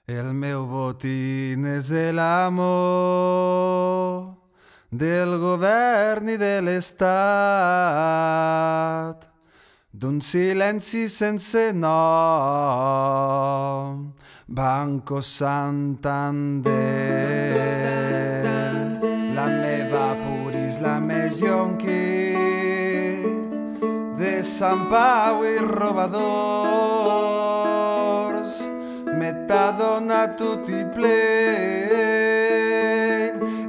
El meu botín és l'amor del govern i de l'Estat, d'un silenci sense nom, Banco Santander. La meva puris, la més yonqui de Sant Pau i robadors, metadona tutti plen,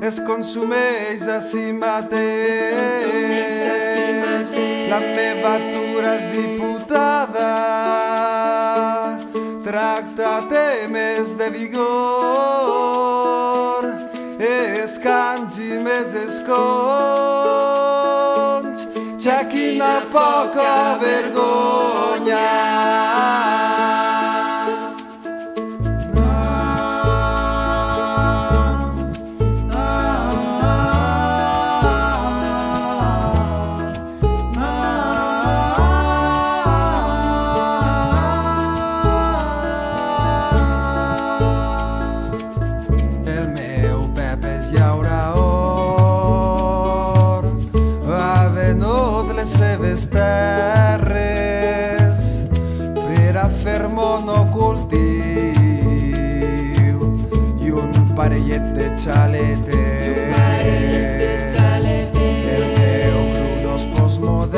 es consumeix a si mateix. La meva atura és diputada, tracta temes de vigor, escangi més escons, ja quina poca vergonya. Les seves terres per a fer monocultiu i un parellet de xaletes. El meu crudos postmodern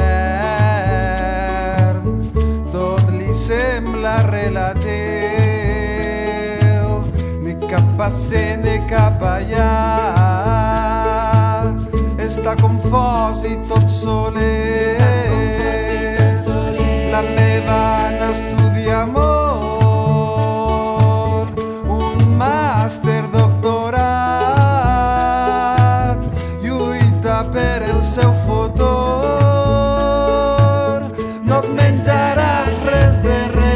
tot li sembla relatiu, ni cap ací ni cap allà, està confós i tot solet. La meva n'estudia molt, un màster doctorat, lluita per el seu futur, no et menjaràs res de res.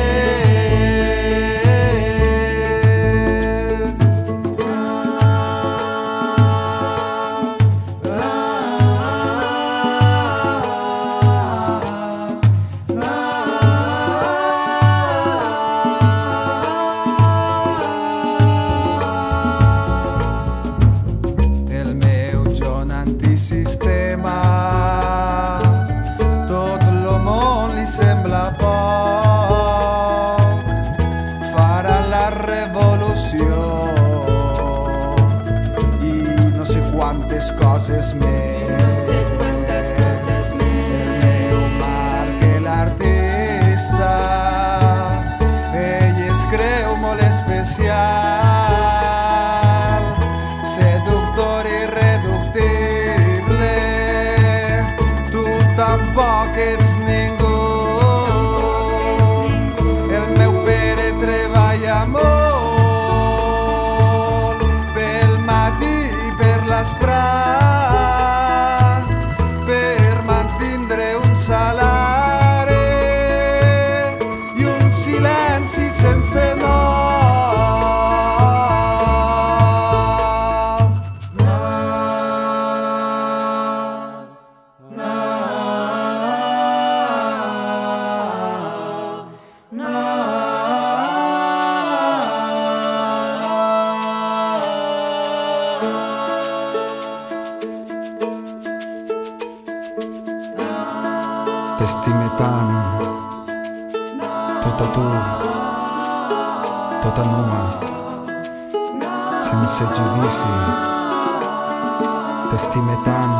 Sistema, tot lo món li sembla poc, farà la revolució i no sé quantes coses més. El meu Marc, l'artista, ell es creu molt especial, seductor i reductiu. Tampoc ets ningú. El meu pare treballa molt, pel matí i per l'esprà, per mantindre un salari i un silenci sense nom. T'estime tant, tota tu, tota nua, sense judici. T'estime tant,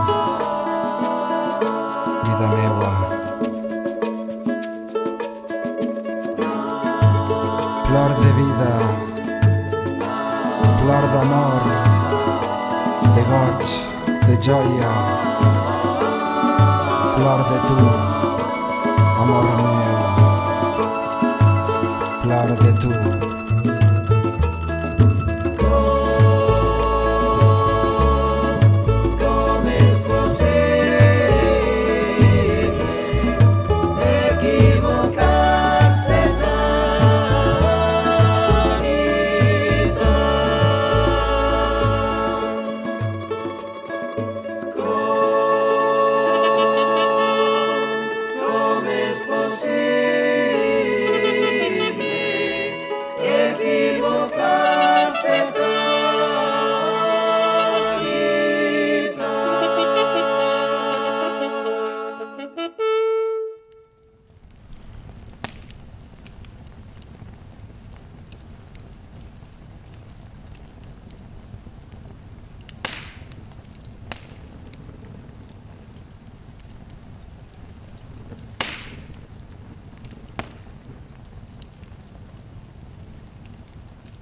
vida meua. Plor de vida, plor d'amor, de goig, de joia, plor de tu, amor meu, plor de tu.